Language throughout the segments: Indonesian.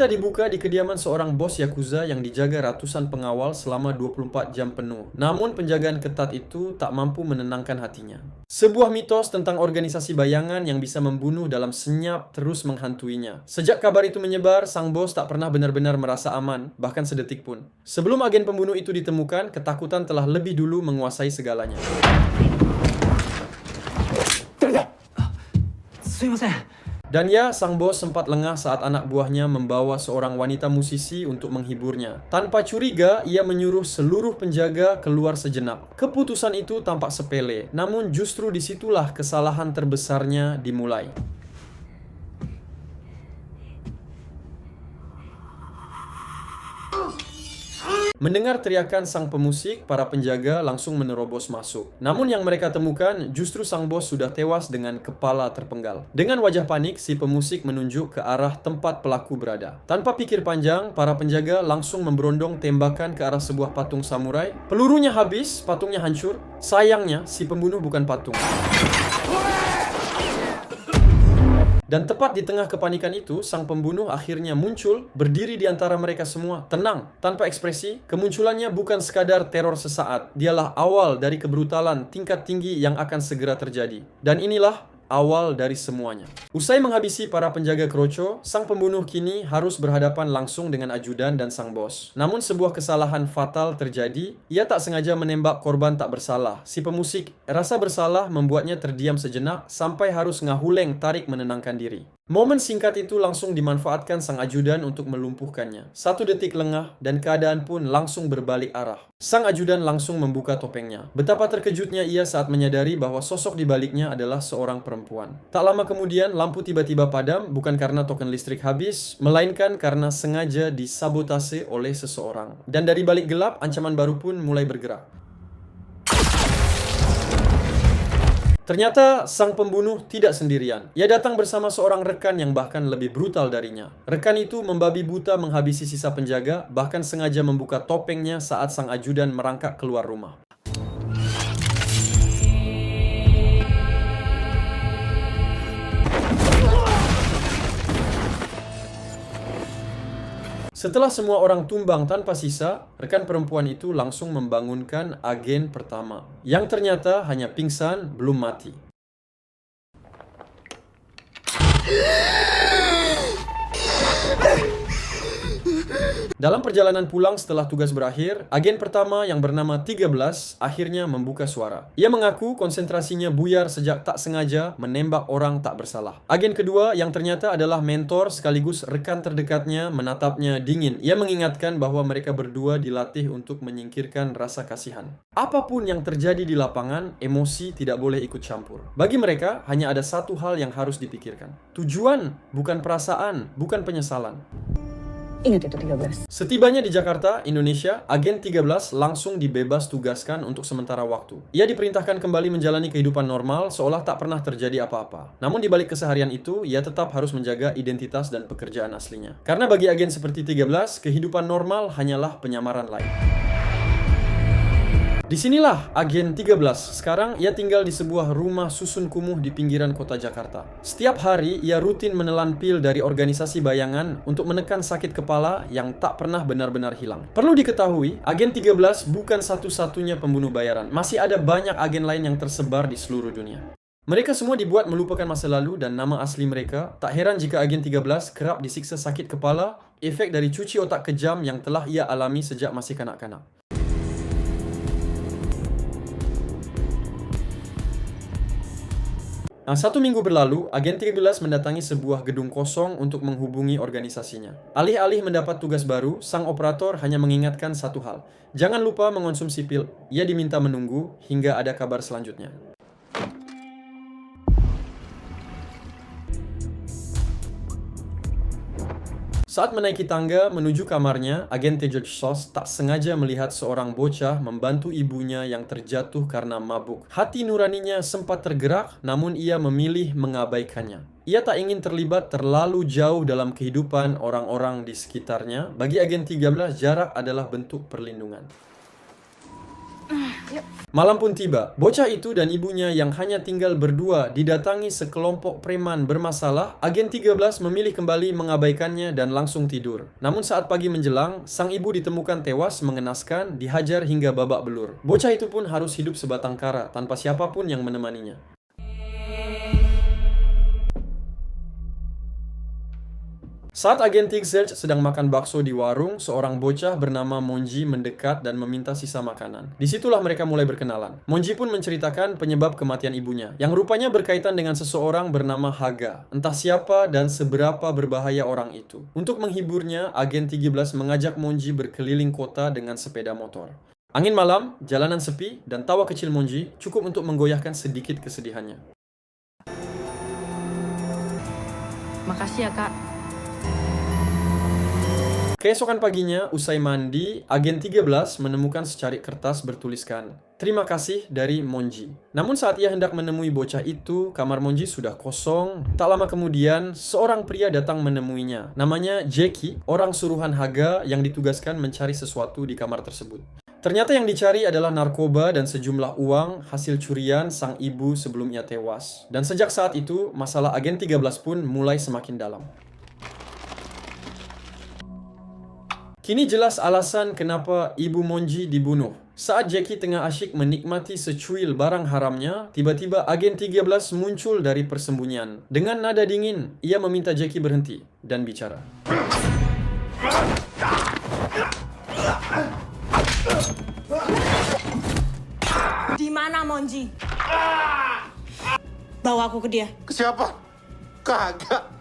Cerita dibuka di kediaman seorang bos Yakuza yang dijaga ratusan pengawal selama 24 jam penuh. Namun penjagaan ketat itu tak mampu menenangkan hatinya. Sebuah mitos tentang organisasi bayangan yang bisa membunuh dalam senyap terus menghantuinya. Sejak kabar itu menyebar, sang bos tak pernah benar-benar merasa aman, bahkan sedetik pun. Sebelum agen pembunuh itu ditemukan, ketakutan telah lebih dulu menguasai segalanya. Dan ya, sang bos sempat lengah saat anak buahnya membawa seorang wanita musisi untuk menghiburnya. Tanpa curiga, ia menyuruh seluruh penjaga keluar sejenak. Keputusan itu tampak sepele, namun justru disitulah kesalahan terbesarnya dimulai. Mendengar teriakan sang pemusik, para penjaga langsung menerobos masuk. Namun yang mereka temukan justru sang bos sudah tewas dengan kepala terpenggal. Dengan wajah panik, si pemusik menunjuk ke arah tempat pelaku berada. Tanpa pikir panjang, para penjaga langsung memberondong tembakan ke arah sebuah patung samurai. Pelurunya habis, patungnya hancur. Sayangnya, si pembunuh bukan patung. Dan tepat di tengah kepanikan itu, sang pembunuh akhirnya muncul, berdiri di antara mereka semua, tenang, tanpa ekspresi. Kemunculannya bukan sekadar teror sesaat, dialah awal dari kebrutalan tingkat tinggi yang akan segera terjadi. Dan inilah awal dari semuanya. Usai menghabisi para penjaga kroco, sang pembunuh kini harus berhadapan langsung dengan ajudan dan sang bos. Namun sebuah kesalahan fatal terjadi. Ia tak sengaja menembak korban tak bersalah, si pemusik. Rasa bersalah membuatnya terdiam sejenak sampai harus ngahuleng tarik menenangkan diri. Momen singkat itu langsung dimanfaatkan sang ajudan untuk melumpuhkannya. 1 detik lengah dan keadaan pun langsung berbalik arah. Sang ajudan langsung membuka topengnya. Betapa terkejutnya ia saat menyadari bahwa sosok di baliknya adalah seorang perempuan. Tak lama kemudian, lampu tiba-tiba padam, bukan karena token listrik habis, melainkan karena sengaja disabotase oleh seseorang. Dan dari balik gelap, ancaman baru pun mulai bergerak. Ternyata sang pembunuh tidak sendirian. Ia datang bersama seorang rekan yang bahkan lebih brutal darinya. Rekan itu membabi buta menghabisi sisa penjaga, bahkan sengaja membuka topengnya saat sang ajudan merangkak keluar rumah. Setelah semua orang tumbang tanpa sisa, rekan perempuan itu langsung membangunkan agen pertama, yang ternyata hanya pingsan, belum mati. Dalam perjalanan pulang setelah tugas berakhir, agen pertama yang bernama 13 akhirnya membuka suara. Ia mengaku konsentrasinya buyar sejak tak sengaja menembak orang tak bersalah. Agen kedua yang ternyata adalah mentor sekaligus rekan terdekatnya menatapnya dingin. Ia mengingatkan bahwa mereka berdua dilatih untuk menyingkirkan rasa kasihan. Apapun yang terjadi di lapangan, emosi tidak boleh ikut campur. Bagi mereka, hanya ada satu hal yang harus dipikirkan. Tujuan, bukan perasaan, bukan penyesalan. Ingat itu 13. Setibanya di Jakarta, Indonesia, agen 13 langsung dibebas tugaskan untuk sementara waktu. Ia diperintahkan kembali menjalani kehidupan normal seolah tak pernah terjadi apa-apa. Namun di balik keseharian itu, ia tetap harus menjaga identitas dan pekerjaan aslinya. Karena bagi agen seperti 13, kehidupan normal hanyalah penyamaran lain. Disinilah agen 13. Sekarang ia tinggal di sebuah rumah susun kumuh di pinggiran kota Jakarta. Setiap hari ia rutin menelan pil dari organisasi bayangan untuk menekan sakit kepala yang tak pernah benar-benar hilang. Perlu diketahui, agen 13 bukan satu-satunya pembunuh bayaran. Masih ada banyak agen lain yang tersebar di seluruh dunia. Mereka semua dibuat melupakan masa lalu dan nama asli mereka. Tak heran jika agen 13 kerap disiksa sakit kepala, efek dari cuci otak kejam yang telah ia alami sejak masih kanak-kanak. Nah, 1 minggu berlalu, agen 13 mendatangi sebuah gedung kosong untuk menghubungi organisasinya. Alih-alih mendapat tugas baru, sang operator hanya mengingatkan satu hal. Jangan lupa mengonsumsi pil. Ia diminta menunggu hingga ada kabar selanjutnya. Saat menaiki tangga menuju kamarnya, agen 13 tak sengaja melihat seorang bocah membantu ibunya yang terjatuh karena mabuk. Hati nuraninya sempat tergerak, namun ia memilih mengabaikannya. Ia tak ingin terlibat terlalu jauh dalam kehidupan orang-orang di sekitarnya. Bagi agen 13, jarak adalah bentuk perlindungan. Malam pun tiba. Bocah itu dan ibunya yang hanya tinggal berdua didatangi sekelompok preman bermasalah. Agen 13 memilih kembali mengabaikannya dan langsung tidur. Namun saat pagi menjelang, sang ibu ditemukan tewas mengenaskan, dihajar hingga babak belur. Bocah itu pun harus hidup sebatang kara tanpa siapapun yang menemaninya. Saat agen Tigzerch sedang makan bakso di warung, seorang bocah bernama Monji mendekat dan meminta sisa makanan. Disitulah mereka mulai berkenalan. Monji pun menceritakan penyebab kematian ibunya, yang rupanya berkaitan dengan seseorang bernama Haga. Entah siapa dan seberapa berbahaya orang itu. Untuk menghiburnya, agen 13 mengajak Monji berkeliling kota dengan sepeda motor. Angin malam, jalanan sepi, dan tawa kecil Monji cukup untuk menggoyahkan sedikit kesedihannya. Makasih ya, Kak. Keesokan paginya, usai mandi, agen 13 menemukan secarik kertas bertuliskan, "Terima kasih dari Monji." Namun saat ia hendak menemui bocah itu, kamar Monji sudah kosong. Tak lama kemudian, seorang pria datang menemuinya. Namanya Jackie, orang suruhan Haga yang ditugaskan mencari sesuatu di kamar tersebut. Ternyata yang dicari adalah narkoba dan sejumlah uang hasil curian sang ibu sebelum ia tewas. Dan sejak saat itu, masalah agen 13 pun mulai semakin dalam. Kini jelas alasan kenapa ibu Monji dibunuh. Saat Jackie tengah asyik menikmati secuil barang haramnya, tiba-tiba agen 13 muncul dari persembunyian. Dengan nada dingin, ia meminta Jackie berhenti dan bicara. Di mana Monji? Bawa aku ke dia. Ke siapa? Kagak.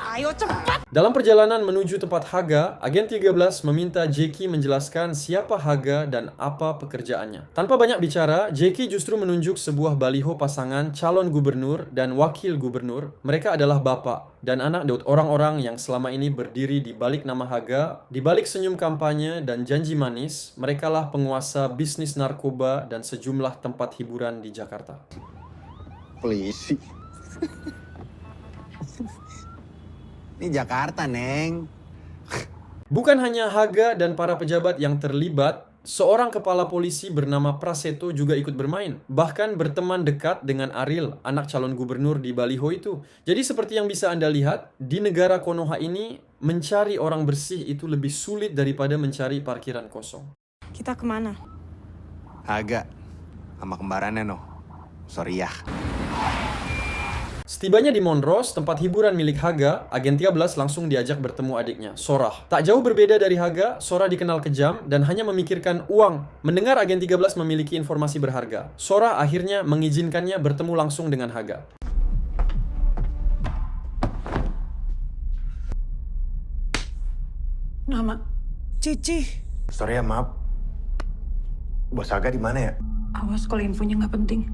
Ayo cepat. Dalam perjalanan menuju tempat Haga, agen 13 meminta Jackie menjelaskan siapa Haga dan apa pekerjaannya. Tanpa banyak bicara, Jackie justru menunjuk sebuah baliho pasangan calon gubernur dan wakil gubernur. Mereka adalah bapak dan anak dari orang-orang yang selama ini berdiri di balik nama Haga, di balik senyum kampanye dan janji manis. Merekalah penguasa bisnis narkoba dan sejumlah tempat hiburan di Jakarta. Polisi. Ini Jakarta, Neng. Bukan hanya Haga dan para pejabat yang terlibat, seorang kepala polisi bernama Praseto juga ikut bermain. Bahkan berteman dekat dengan Aril, anak calon gubernur di baliho itu. Jadi seperti yang bisa Anda lihat, di negara Konoha ini, mencari orang bersih itu lebih sulit daripada mencari parkiran kosong. Kita kemana? Haga. Sama kembarannya, no. Sorry ya. Setibanya di Monros, tempat hiburan milik Haga, agen 13 langsung diajak bertemu adiknya, Sorah. Tak jauh berbeda dari Haga, Sorah dikenal kejam dan hanya memikirkan uang. Mendengar agen 13 memiliki informasi berharga, Sorah akhirnya mengizinkannya bertemu langsung dengan Haga. Nama Cici. Sorry ya, maaf. Bos Haga di mana ya? Awas kalau infonya nggak penting.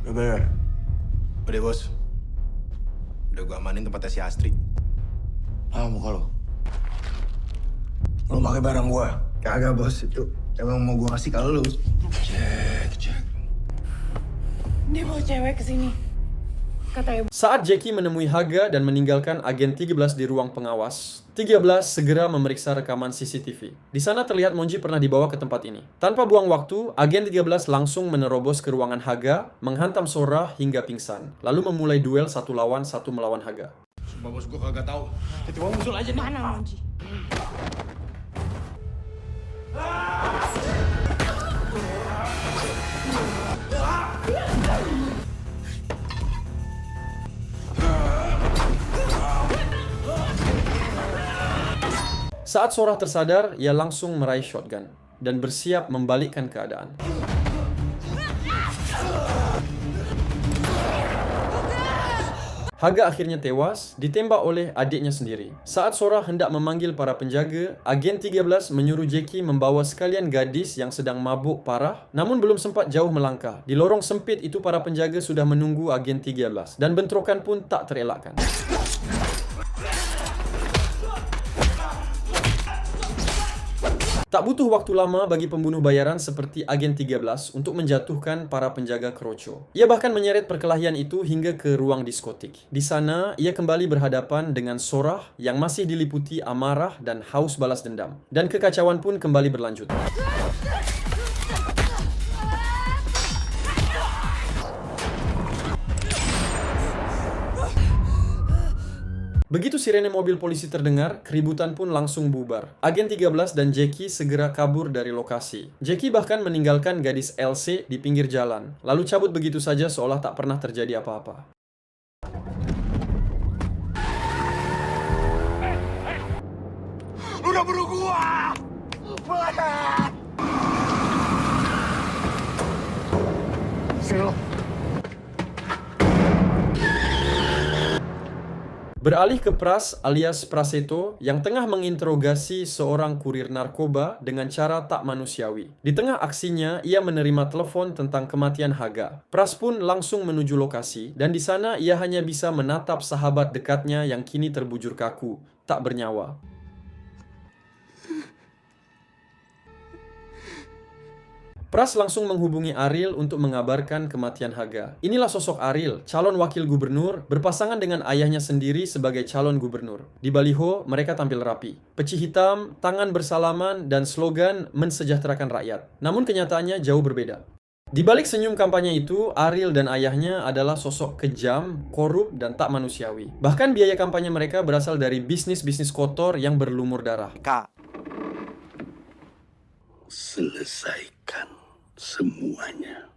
Udah, udah bos. Udah gua amanin tempatnya si Astri. Ah, muka lo. Lo pakai barang gua. Kagak bos, itu emang mau gua kasih ke lu. Cek. Dia bawa cewek ke sini. Katanya Saat Jackie menemui Haga dan meninggalkan agen 13 di ruang pengawas, 13 segera memeriksa rekaman CCTV. Di sana terlihat Monji pernah dibawa ke tempat ini. Tanpa buang waktu, agen 13 langsung menerobos ke ruangan Haga, menghantam Sorah hingga pingsan, lalu memulai duel 1 lawan 1 melawan Haga. Sumpah bos, gua kagak tahu. tiba muncul aja nih. Mana Monji? Saat Sorah tersadar, ia langsung meraih shotgun dan bersiap membalikkan keadaan. Haga akhirnya tewas, ditembak oleh adiknya sendiri. Saat Sorah hendak memanggil para penjaga, agen 13 menyuruh Jackie membawa sekalian gadis yang sedang mabuk parah, namun belum sempat jauh melangkah. Di lorong sempit itu para penjaga sudah menunggu agen 13, dan bentrokan pun tak terelakkan. Tak butuh waktu lama bagi pembunuh bayaran seperti Agen 13 untuk menjatuhkan para penjaga Kroco. Ia bahkan menyeret perkelahian itu hingga ke ruang diskotik. Di sana, ia kembali berhadapan dengan Sorah yang masih diliputi amarah dan haus balas dendam. Dan kekacauan pun kembali berlanjut. Begitu sirene mobil polisi terdengar, keributan pun langsung bubar. Agen 13 dan Jackie segera kabur dari lokasi. Jackie bahkan meninggalkan gadis LC di pinggir jalan, lalu cabut begitu saja seolah tak pernah terjadi apa-apa. Udah bunuh gua! Sini lo. Beralih ke Pras alias Praseto yang tengah menginterogasi seorang kurir narkoba dengan cara tak manusiawi. Di tengah aksinya, ia menerima telepon tentang kematian Haga. Pras pun langsung menuju lokasi dan di sana ia hanya bisa menatap sahabat dekatnya yang kini terbujur kaku, tak bernyawa. Pras langsung menghubungi Ariel untuk mengabarkan kematian Haga. Inilah sosok Ariel, calon wakil gubernur, berpasangan dengan ayahnya sendiri sebagai calon gubernur. Di baliho, mereka tampil rapi. Peci hitam, tangan bersalaman, dan slogan mensejahterakan rakyat. Namun kenyataannya jauh berbeda. Di balik senyum kampanye itu, Ariel dan ayahnya adalah sosok kejam, korup, dan tak manusiawi. Bahkan biaya kampanye mereka berasal dari bisnis-bisnis kotor yang berlumur darah. Kak. Selesaikan semuanya.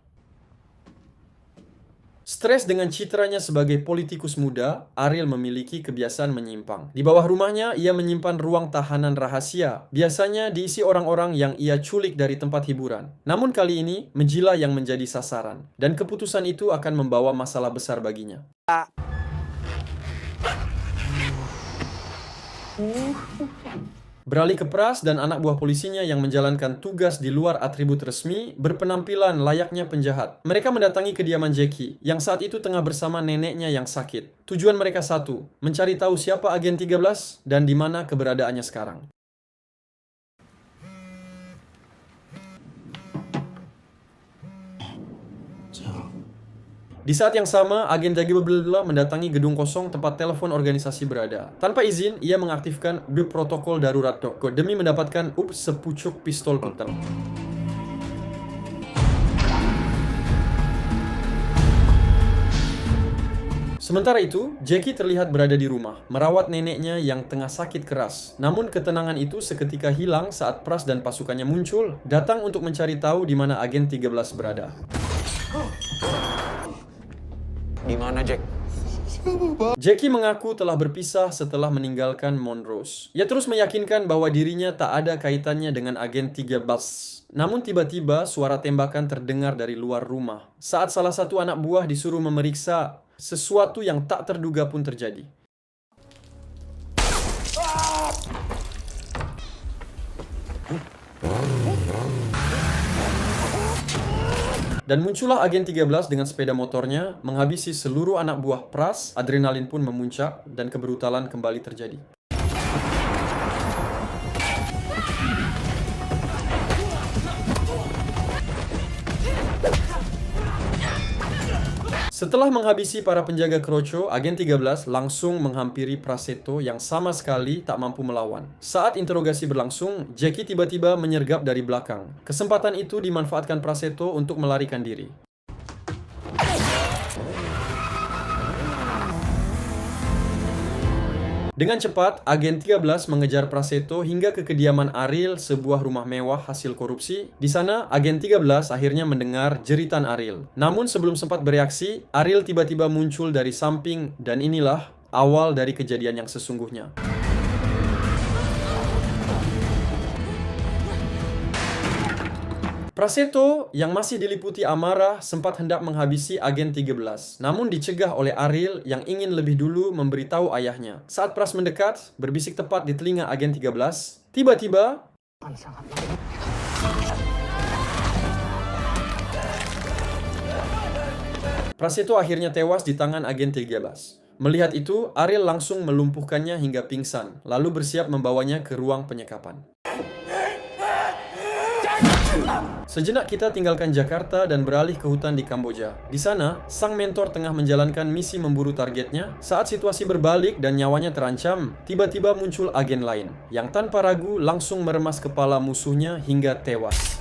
Stres dengan citranya sebagai politikus muda, Ariel memiliki kebiasaan menyimpang. Di bawah rumahnya, ia menyimpan ruang tahanan rahasia. Biasanya diisi orang-orang yang ia culik dari tempat hiburan. Namun kali ini, Mejila yang menjadi sasaran. Dan keputusan itu akan membawa masalah besar baginya. Beralih ke Pras dan anak buah polisinya yang menjalankan tugas di luar atribut resmi berpenampilan layaknya penjahat. Mereka mendatangi kediaman Jackie yang saat itu tengah bersama neneknya yang sakit. Tujuan mereka satu, mencari tahu siapa Agen 13 dan di mana keberadaannya sekarang. Di saat yang sama, Agen 13 mendatangi gedung kosong tempat telepon organisasi berada. Tanpa izin, ia mengaktifkan protokol darurat Doko demi mendapatkan sepucuk pistol kutel. Sementara itu, Jackie terlihat berada di rumah, merawat neneknya yang tengah sakit keras. Namun ketenangan itu seketika hilang saat Pras dan pasukannya muncul, datang untuk mencari tahu di mana Agen 13 berada. Di mana, Jack? Jackie mengaku telah berpisah setelah meninggalkan Monrose. Ia terus meyakinkan bahwa dirinya tak ada kaitannya dengan Agen 13. Namun tiba-tiba suara tembakan terdengar dari luar rumah. Saat salah satu anak buah disuruh memeriksa, sesuatu yang tak terduga pun terjadi. Dan muncullah Agen 13 dengan sepeda motornya, menghabisi seluruh anak buah Pras, adrenalin pun memuncak, dan kebrutalan kembali terjadi. Setelah menghabisi para penjaga Kroco, Agen 13 langsung menghampiri Praseto yang sama sekali tak mampu melawan. Saat interogasi berlangsung, Jackie tiba-tiba menyergap dari belakang. Kesempatan itu dimanfaatkan Praseto untuk melarikan diri. Dengan cepat, Agen 13 mengejar Praseto hingga ke kediaman Ariel, sebuah rumah mewah hasil korupsi. Di sana, Agen 13 akhirnya mendengar jeritan Ariel. Namun sebelum sempat bereaksi, Ariel tiba-tiba muncul dari samping dan inilah awal dari kejadian yang sesungguhnya. Praseto yang masih diliputi amarah sempat hendak menghabisi Agen 13, namun dicegah oleh Ariel yang ingin lebih dulu memberitahu ayahnya. Saat Pras mendekat, berbisik tepat di telinga Agen 13, tiba-tiba Praseto akhirnya tewas di tangan Agen 13. Melihat itu, Ariel langsung melumpuhkannya hingga pingsan, lalu bersiap membawanya ke ruang penyekapan. Sejenak kita tinggalkan Jakarta dan beralih ke hutan di Kamboja. Di sana, sang mentor tengah menjalankan misi memburu targetnya. Saat situasi berbalik dan nyawanya terancam, tiba-tiba muncul agen lain yang tanpa ragu langsung meremas kepala musuhnya hingga tewas.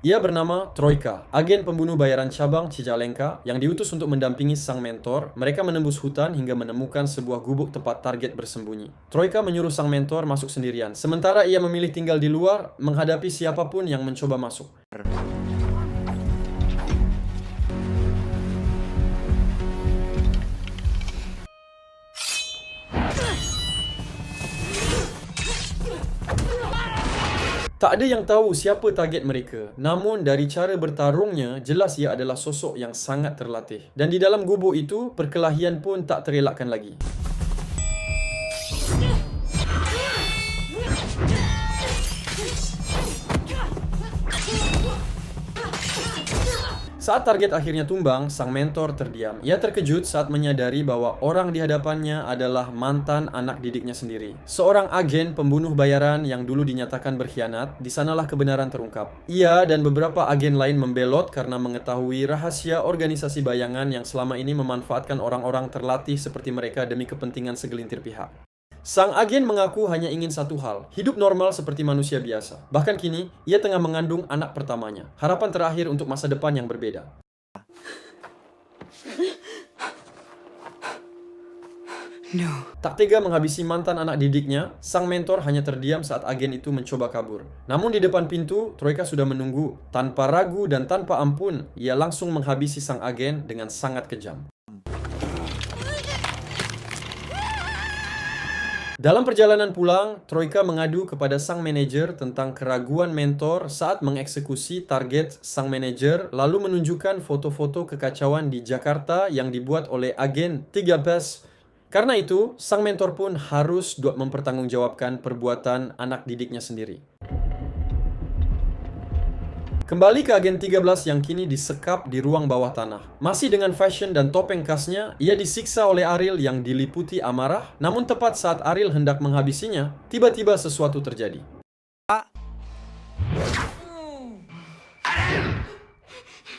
Ia bernama Troika, agen pembunuh bayaran cabang Cicalengka yang diutus untuk mendampingi sang mentor. Mereka menembus hutan hingga menemukan sebuah gubuk tempat target bersembunyi. Troika menyuruh sang mentor masuk sendirian, sementara ia memilih tinggal di luar menghadapi siapapun yang mencoba masuk. Tak ada yang tahu siapa target mereka. Namun dari cara bertarungnya, jelas ia adalah sosok yang sangat terlatih. Dan di dalam gubuk itu, perkelahian pun tak terelakkan lagi. Saat target akhirnya tumbang, sang mentor terdiam. Ia terkejut saat menyadari bahwa orang di hadapannya adalah mantan anak didiknya sendiri. Seorang agen pembunuh bayaran yang dulu dinyatakan berkhianat, di sanalah kebenaran terungkap. Ia dan beberapa agen lain membelot karena mengetahui rahasia organisasi bayangan yang selama ini memanfaatkan orang-orang terlatih seperti mereka demi kepentingan segelintir pihak. Sang agen mengaku hanya ingin satu hal, hidup normal seperti manusia biasa. Bahkan kini, ia tengah mengandung anak pertamanya. Harapan terakhir untuk masa depan yang berbeda. No. Tak tega menghabisi mantan anak didiknya, sang mentor hanya terdiam saat agen itu mencoba kabur. Namun di depan pintu, Troika sudah menunggu. Tanpa ragu dan tanpa ampun, ia langsung menghabisi sang agen dengan sangat kejam. Dalam perjalanan pulang, Troika mengadu kepada sang manajer tentang keraguan mentor saat mengeksekusi target sang manajer, lalu menunjukkan foto-foto kekacauan di Jakarta yang dibuat oleh agen 13. Karena itu, sang mentor pun harus mempertanggungjawabkan perbuatan anak didiknya sendiri. Kembali ke agen 13 yang kini disekap di ruang bawah tanah. Masih dengan fashion dan topeng khasnya, ia disiksa oleh Ariel yang diliputi amarah. Namun tepat saat Ariel hendak menghabisinya, tiba-tiba sesuatu terjadi.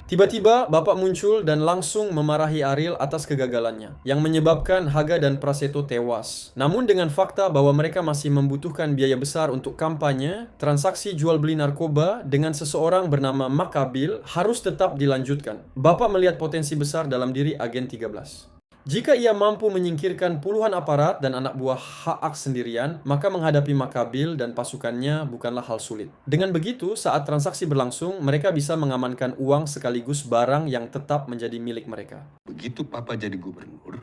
Tiba-tiba, bapak muncul dan langsung memarahi Ariel atas kegagalannya, yang menyebabkan Haga dan Praseto tewas. Namun dengan fakta bahwa mereka masih membutuhkan biaya besar untuk kampanye, transaksi jual-beli narkoba dengan seseorang bernama Makabil harus tetap dilanjutkan. Bapak melihat potensi besar dalam diri agen 13. Jika ia mampu menyingkirkan puluhan aparat dan anak buah Haak sendirian, maka menghadapi Makabil dan pasukannya bukanlah hal sulit. Dengan begitu, saat transaksi berlangsung, mereka bisa mengamankan uang sekaligus barang yang tetap menjadi milik mereka. Begitu Papa jadi gubernur,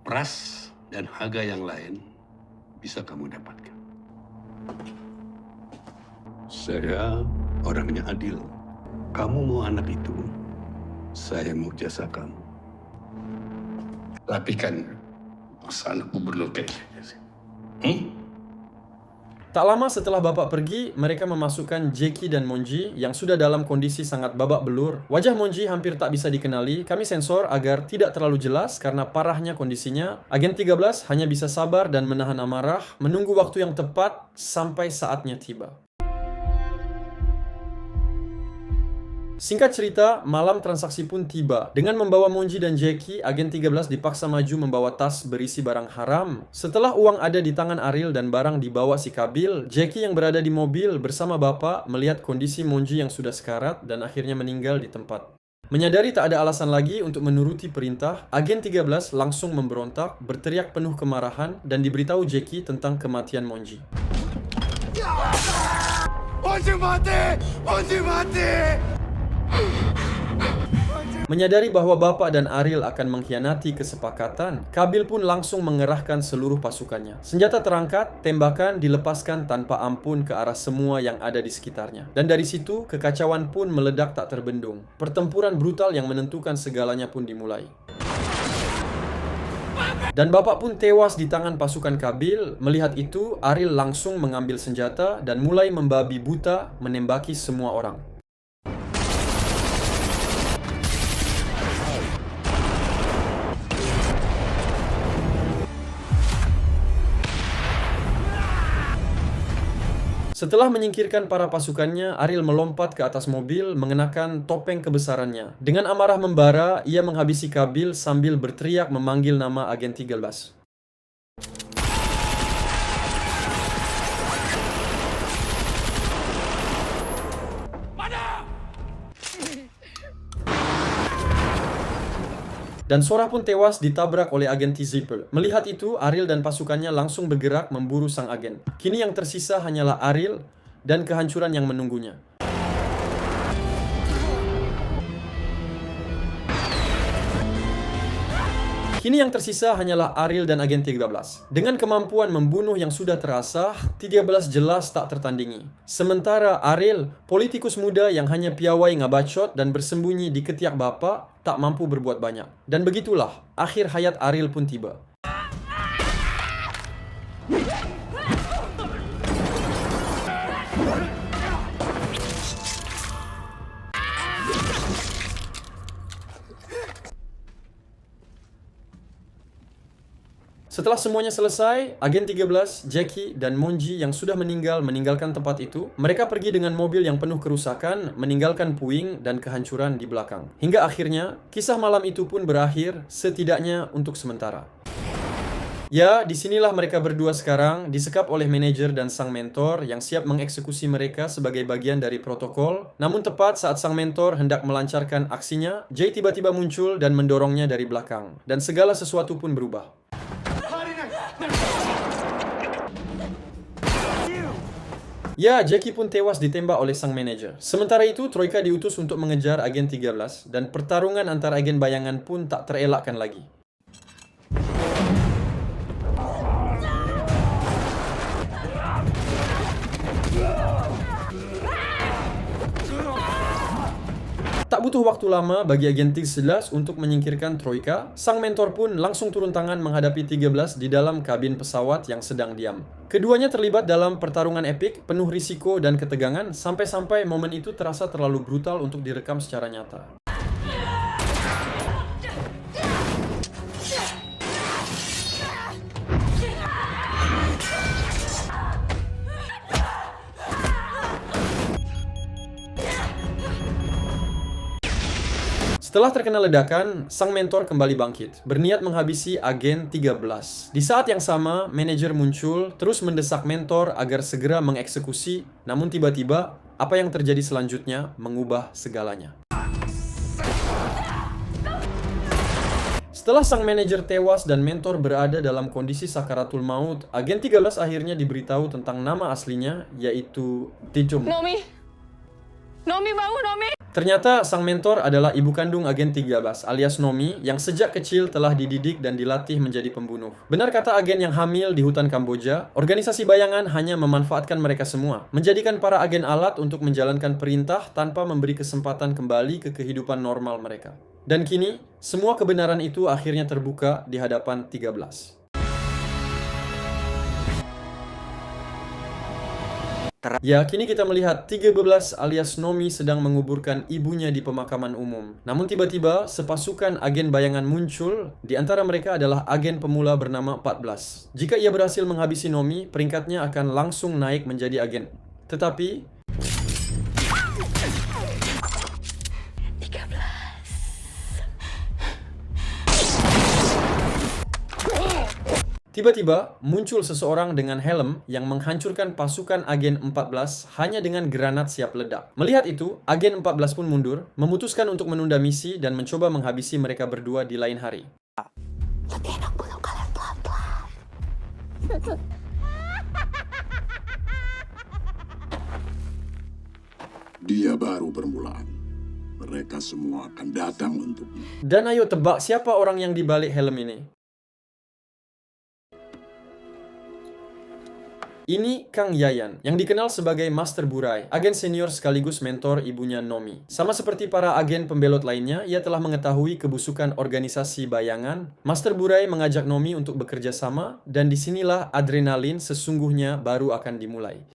Pras dan Haga yang lain bisa kamu dapatkan. Saya orangnya adil. Kamu mau anak itu, saya mau jasa kamu. Tapi kan masa anak gubernur kayak gini sih. Tak lama setelah bapak pergi, mereka memasukkan Jackie dan Monji yang sudah dalam kondisi sangat babak belur. Wajah Monji hampir tak bisa dikenali. Kami sensor agar tidak terlalu jelas karena parahnya kondisinya. Agen 13 hanya bisa sabar dan menahan amarah, menunggu waktu yang tepat sampai saatnya tiba. Singkat cerita, malam transaksi pun tiba. Dengan membawa Monji dan Jackie, agen 13 dipaksa maju membawa tas berisi barang haram. Setelah uang ada di tangan Ariel dan barang dibawa si Kabil, Jackie yang berada di mobil bersama bapak melihat kondisi Monji yang sudah sekarat dan akhirnya meninggal di tempat. Menyadari tak ada alasan lagi untuk menuruti perintah, agen 13 langsung memberontak, berteriak penuh kemarahan dan diberitahu Jackie tentang kematian Monji. Monji mati! Monji mati! Menyadari bahwa bapak dan Ariel akan mengkhianati kesepakatan, Kabil pun langsung mengerahkan seluruh pasukannya. Senjata terangkat, tembakan dilepaskan tanpa ampun ke arah semua yang ada di sekitarnya. Dan dari situ, kekacauan pun meledak tak terbendung. Pertempuran brutal yang menentukan segalanya pun dimulai. Dan bapak pun tewas di tangan pasukan Kabil. Melihat itu, Ariel langsung mengambil senjata dan mulai membabi buta menembaki semua orang. Setelah menyingkirkan para pasukannya, Ariel melompat ke atas mobil mengenakan topeng kebesarannya. Dengan amarah membara, ia menghabisi Kabil sambil berteriak memanggil nama agen 13. Dan Sora pun tewas ditabrak oleh agen T-Zipper. Melihat itu, Ariel dan pasukannya langsung bergerak memburu sang agen. Kini yang tersisa hanyalah Ariel dan kehancuran yang menunggunya. Kini yang tersisa hanyalah Ariel dan agen 13. Dengan kemampuan membunuh yang sudah terasah, 13 jelas tak tertandingi. Sementara Ariel, politikus muda yang hanya piawai ngabacot dan bersembunyi di ketiak bapak, tak mampu berbuat banyak. Dan begitulah, akhir hayat Ariel pun tiba. Setelah semuanya selesai, agen 13, Jackie, dan Monji yang sudah meninggalkan tempat itu. Mereka pergi dengan mobil yang penuh kerusakan, meninggalkan puing dan kehancuran di belakang. Hingga akhirnya, kisah malam itu pun berakhir, setidaknya untuk sementara. Ya, disinilah mereka berdua sekarang, disekap oleh manajer dan sang mentor yang siap mengeksekusi mereka sebagai bagian dari protokol. Namun tepat saat sang mentor hendak melancarkan aksinya, Jay tiba-tiba muncul dan mendorongnya dari belakang. Dan segala sesuatu pun berubah. Ya, Jackie pun tewas ditembak oleh sang manajer. Sementara itu, Troika diutus untuk mengejar agen 13 dan pertarungan antara agen bayangan pun tak terelakkan lagi. Tak butuh waktu lama bagi agen 13 untuk menyingkirkan Troika. Sang mentor pun langsung turun tangan menghadapi 13 di dalam kabin pesawat yang sedang diam. Keduanya terlibat dalam pertarungan epik, penuh risiko dan ketegangan, sampai-sampai momen itu terasa terlalu brutal untuk direkam secara nyata. Setelah terkena ledakan, sang mentor kembali bangkit, berniat menghabisi agen 13. Di saat yang sama, manajer muncul, terus mendesak mentor agar segera mengeksekusi, namun tiba-tiba, apa yang terjadi selanjutnya mengubah segalanya. Setelah sang manajer tewas dan mentor berada dalam kondisi sakaratul maut, agen 13 akhirnya diberitahu tentang nama aslinya, yaitu Tijum. Nomi bangun, Nomi! Ternyata sang mentor adalah ibu kandung agen 13 alias Nomi yang sejak kecil telah dididik dan dilatih menjadi pembunuh. Benar kata agen yang hamil di hutan Kamboja, organisasi bayangan hanya memanfaatkan mereka semua, menjadikan para agen alat untuk menjalankan perintah tanpa memberi kesempatan kembali ke kehidupan normal mereka. Dan kini, semua kebenaran itu akhirnya terbuka di hadapan 13. Ya, kini kita melihat 13 alias Nomi sedang menguburkan ibunya di pemakaman umum. Namun tiba-tiba, sepasukan agen bayangan muncul. Di antara mereka adalah agen pemula bernama 14. Jika ia berhasil menghabisi Nomi, peringkatnya akan langsung naik menjadi agen. Tetapi tiba-tiba, muncul seseorang dengan helm yang menghancurkan pasukan agen 14 hanya dengan granat siap ledak. Melihat itu, agen 14 pun mundur, memutuskan untuk menunda misi dan mencoba menghabisi mereka berdua di lain hari. Lebih enak bunuh kalian pelan-pelan. Dia baru permulaan. Mereka semua akan datang untukmu. Dan ayo tebak siapa orang yang dibalik helm ini? Ini Kang Yayan, yang dikenal sebagai Master Burai, agen senior sekaligus mentor ibunya Nomi. Sama seperti para agen pembelot lainnya, ia telah mengetahui kebusukan organisasi bayangan. Master Burai mengajak Nomi untuk bekerja sama, dan disinilah adrenalin sesungguhnya baru akan dimulai.